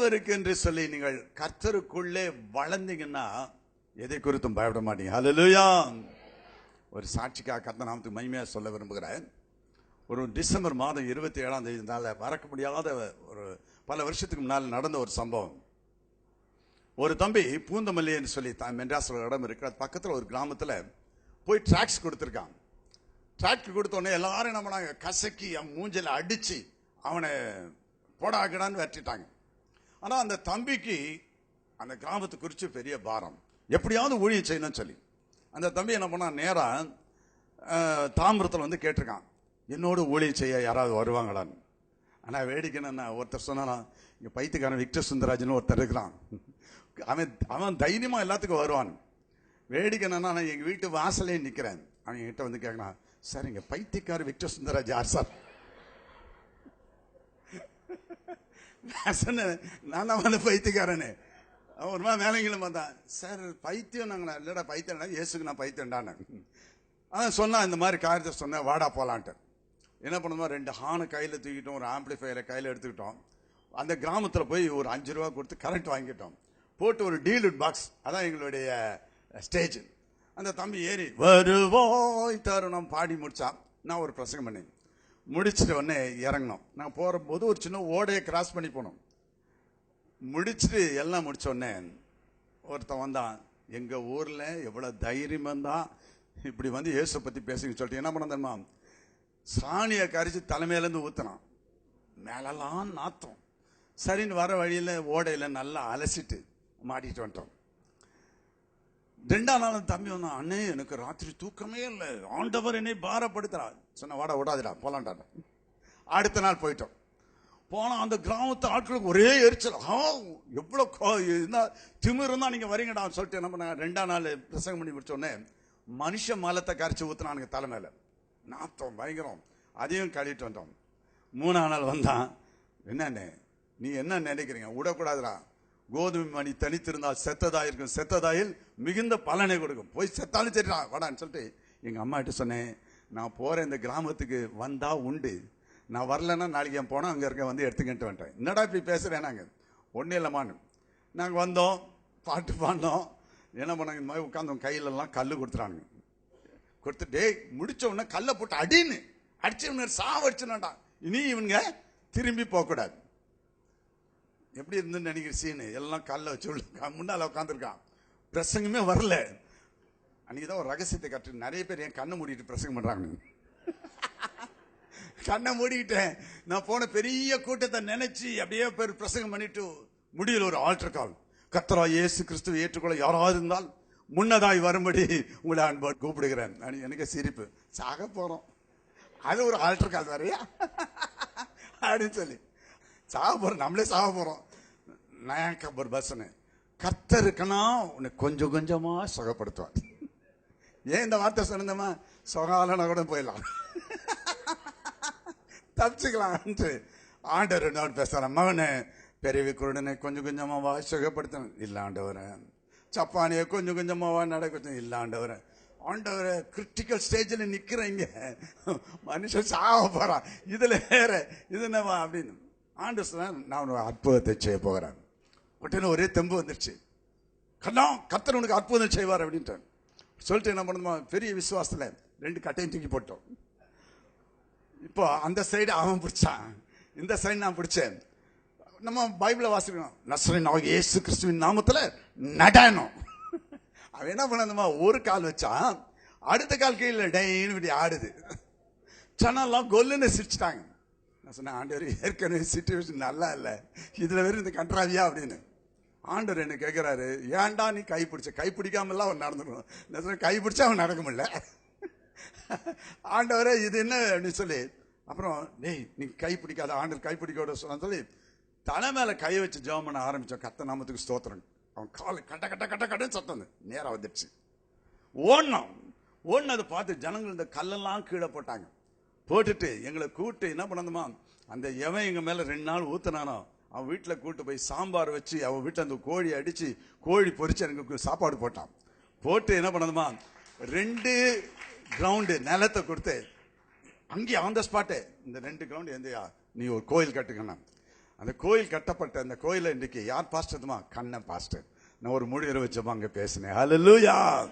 ஆண்டவருக்கு என்று சொல்லி நீங்கள் கர்த்தருக்குள்ளே வளர்ந்தீங்கன்னா எதை குறித்தும் பயப்பட மாட்டீங்க. ஹல்லேலூயா. ஒரு சாட்சிக்காக கர்த்தர் நாமத்துக்கு மகிமையா சொல்ல விரும்புகிறேன். ஒரு டிசம்பர் மாதம் 27ஆம் தேதி மறக்க முடியாத ஒரு பல வருஷத்துக்கு முன்னால் நடந்த ஒரு சம்பவம். ஒரு தம்பி பூந்தமல்லி என்று சொல்லி மெட்ராஸ் இடம் இருக்கு, அது பக்கத்தில் ஒரு கிராமத்தில் போய் டிராக்ஸ் கொடுத்துருக்கான். டிராக்ட் கொடுத்தோடனே எல்லாரும் என்ன பண்ணாங்க, கசக்கி அவன் மூஞ்சில அடிச்சு அவனை போடாக்கிடான்னு வெட்டிட்டாங்க. ஆனால் அந்த தம்பிக்கு அந்த கிராமத்தை குறித்து பெரிய பாரம், எப்படியாவது ஊழியம் செய்யணும்னு சொல்லி அந்த தம்பி என்ன பண்ணான், நேராக தாம்பரத்தில் வந்து கேட்டிருக்கான், என்னோட ஊழியம் செய்ய யாராவது வருவாங்களான்னு. ஆனால் வேடிக்கைன்னு ஒருத்தர் சொன்னானா, இங்கே பைத்தியக்காரன் விக்டர் சுந்தராஜன் ஒருத்தர் இருக்கிறான், அவன் தைரியமாக எல்லாத்துக்கும் வருவான். வேடிக்கை என்னன்னா, நான் எங்கள் வீட்டு வாசலே நிற்கிறேன், அவன் என்கிட்ட வந்து கேட்கறான், சார் இங்கே பைத்தியக்கார விக்டர் சுந்தராஜ் யார் சார்? நான் சொன்னேன், நான் தான் வந்து பைத்தியக்காரனே. அவன் ஒரு மாதிரி மேலங்களும் பார்த்தான், சார் பைத்தியம் நாங்களா? இல்லைடா பைத்தியம், இயேசுக்கு நான் பைத்தியம்டானே. அதான் சொன்னா, இந்த மாதிரி காரியத்தை சொன்னேன், வாடா போலான்ட்டு. என்ன பண்ணுவோம், 2 ஹார்னை கையில் தூக்கிட்டோம், ஒரு ஆம்பிளிஃபையரை கையில் எடுத்துக்கிட்டோம். அந்த கிராமத்தில் போய் ஒரு 5 ரூபா கொடுத்து கரண்ட் வாங்கிட்டோம், போட்டு ஒரு டீலுட் பாக்ஸ், அதான் எங்களுடைய ஸ்டேஜ். அந்த தம்பி ஏறி வருவோய் தருணம் பாடி முடிச்சான். நான் ஒரு பிரசங்கம் பண்ணேன், முடிச்சுட்டு உடனே இறங்கணும். நான் போகும்போது ஒரு சின்ன ஓடையை கிராஸ் பண்ணி போனோம். முடிச்சுட்டு எல்லாம் முடிச்ச உடனே ஒருத்தன் வந்தான், எங்கள் ஊரில் எவ்வளோ தைரியம் தான் இப்படி வந்து இயேசு பற்றி பேசுங்கன்னு சொல்லிட்டு என்ன பண்ண தெரியுமா, சாணியை கரிச்சு தலைமையிலேருந்து ஊற்றினான், மேலெல்லாம் நாத்தம். சரின்னு வர வழியில் ஓடையில் நல்லா அலசிட்டு மாட்டிட்டு வந்துட்டோம். 2ஆம் நாள் தம்பி வந்தான், அண்ணே எனக்கு ராத்திரி தூக்கமே இல்லை, ஆண்டவர் என்னை பாரப்படுத்துறா. சொன்ன வாடா விடாதுடா போலான்டா. அடுத்த நாள் போயிட்டோம். போனால் அந்த கிராமத்து ஆட்களுக்கு ஒரே எரிச்சல், எவ்வளோ திமிர் இருந்தால் நீங்கள் வரீங்கடான்னு சொல்லிட்டு என்ன பண்ணாங்க, 2ஆம் நாள் பிரசங்கம் பண்ணி முடிச்சோடனே மனுஷ மலத்தை கரைச்சி ஊற்றினானுங்க தலைமையில், நாத்தம் பயங்கரம். அதையும் கழிட்டு வந்தோம். 3ஆம் நாள் வந்தான், என்னண்ணே நீ என்ன நினைக்கிறீங்க, விடக்கூடாதுடா, கோதுமை மணி தனித்திருந்தால் செத்ததாயிருக்கும், செத்ததாயில் மிகுந்த பலனை கொடுக்கும், போய் செத்தாலும் சரிடா வாடான்னு சொல்லிட்டு எங்கள் அம்மாகிட்ட சொன்னேன், நான் போகிற இந்த கிராமத்துக்கு வந்தா உண்டு, நான் வரலன்னா நாளைக்கு என் போனால் அங்கே இருக்க வந்து எடுத்துக்கிட்டு வந்துட்டேன். என்னடா இப்படி பேசுகிறேன், நாங்கள் ஒன்றும் இல்லைம்மான்னு. நாங்கள் வந்தோம், பாட்டு பாடினோம், என்ன பண்ணாங்க, இந்த மாதிரி உட்காந்தோம், கையிலெல்லாம் கல் கொடுத்துட்டானுங்க. கொடுத்துட்டு முடிச்ச உடனே கல்லை போட்டு அடின்னு அடிச்சு சாவடிச்சுனாண்டா, இனி இவனுங்க திரும்பி போகக்கூடாது. எப்படி இருந்துன்னு நினைக்கிற சீனு, எல்லாம் கல்லை வச்சு முன்னால் உட்காந்துருக்கான், பிரசங்கமே வரல. அன்னைக்கு தான் ஒரு ரகசியத்தை கற்று நிறைய பேர் என் கண்ணை மூடிட்டு பிரசங்கம் பண்ணுறாங்க. கண்ணை மூடிக்கிட்டேன், நான் போன பெரிய கூட்டத்தை நினைச்சு அப்படியே பேர் பிரசங்கம் பண்ணிட்டு முடியல ஒரு ஆல்டர் கால், கர்த்தராகிய இயேசு கிறிஸ்துவை ஏற்றுக்கொள்ள யாராவது இருந்தால் முன்னதாய் வரும்படி உங்களை அன்போடு கூப்பிடுகிறேன். எனக்கு சிரிப்பு, சாக போறோம், அது ஒரு ஆல்டர் கால் வரையா அப்படின்னு சொல்லி சாக போறோம், நம்மளே சாக போறோம். நான் ஒரு பஸ்ஸுன்னு கர்த்தருக்குன்னா உன்னை கொஞ்சம் கொஞ்சமா சுகப்படுத்துவார். ஏன் இந்த வார்த்தை சொன்னமா, சுகாலனா கூட போயிடலாம், தப்பிச்சுக்கலாம். ஆண்டவர் என்ன பேசுற, மகனே பெரிய குருடனை கொஞ்சம் கொஞ்சமாவா சுகப்படுத்தணும், இல்லை ஆண்டவரை, சப்பானியை கொஞ்சம் கொஞ்சமாவா நடக்க இல்லை ஆண்டவரை, ஆண்டவரை கிரிட்டிக்கல் ஸ்டேஜில் நிற்கிறீங்க, மனுஷன் சாக போறான், இதுல வேற இது என்னவா அப்படின்னு. ஆண்டவர் சொன்னா, நான் ஒரு அற்புதத்தை செய்ய போகிறேன். உடனே ஒரே தெம்பு வந்துருச்சு, கர்த்தர் உனக்கு அற்புதம் செய்வார் அப்படின்ட்டு சொல்லிட்டு என்ன பண்ணுமா, பெரிய விசுவாசத்தில் 2 கட்டையும் தூக்கி போட்டோம். இப்போ அந்த சைடு அவன் பிடிச்சான், இந்த சைடு நான் பிடிச்சேன். நம்ம பைபிளை வாசிக்கணும், நசரேயனாகிய இயேசு கிறிஸ்துவின் நாமத்தில் நடனம். அவன் என்ன பண்ணணுமா, ஒரு கால் வச்சான், அடுத்த கால் கீழே டைன்னு இப்படி ஆடுது. சனெல்லாம் கொல்லுன்னு சிரிச்சிட்டாங்க. நான் சொன்னேன், ஆண்டவர் ஏற்கனவே சிச்சுவேஷன் நல்லா இல்லை, இதில் வெறும் இந்த கன்றாவியா அப்படின்னு. ஆண்டவர் என்ன கேட்குறாரு, ஏன்டா நீ கை பிடிச்ச, கை பிடிக்காமலாம் அவன் நடந்துக்கணும். நான் சொன்னேன், கை பிடிச்சா அவன் நடக்க முடியல. ஆண்டவரே இது என்ன அப்படின்னு சொல்லி, அப்புறம் டேய் நீ கை பிடிக்காத, ஆண்டவர் கை பிடிக்க சொன்னு சொல்லி தலை மேல கை வச்சு ஜெபம் பண்ண ஆரம்பிச்சோம். கர்த்தர் நாமத்துக்கு ஸ்தோத்திரம். அவன் கால் கட்ட கட்ட கட்ட கட்டன்னு சத்தம் நேரம் வந்துடுச்சு. ஓடினதை பார்த்து ஜனங்கள் இந்த கல்லெல்லாம் கீழே போட்டாங்க. போட்டுட்டு எங்களை கூட்டு என்ன பண்ணணுமா, அந்த எவன் எங்க மேல 2 நாள் ஊத்துனானோ அவன் வீட்டில் கூட்டு போய் சாம்பார் வச்சு அவன் வீட்டில் அந்த கோழி அடிச்சு கோழி பொரிச்சு எனக்கு சாப்பாடு போட்டான். போட்டு என்ன பண்ணணுமா, 2 கிரவுண்டு நிலத்தை கொடுத்து அங்கேயே ஆன் த ஸ்பாட்டு இந்த 2 கிரவுண்டு எந்தையா நீ ஒரு கோயில் கட்டுக்கணும். அந்த கோயில் கட்டப்பட்ட அந்த கோயிலை இன்றைக்கு யார் பாஸ்டர்மா? கண்ணன் பாஸ்டர். நான் ஒரு மொழியை வச்சப்ப அங்க பேசினேன். ஹல்லேலூயா.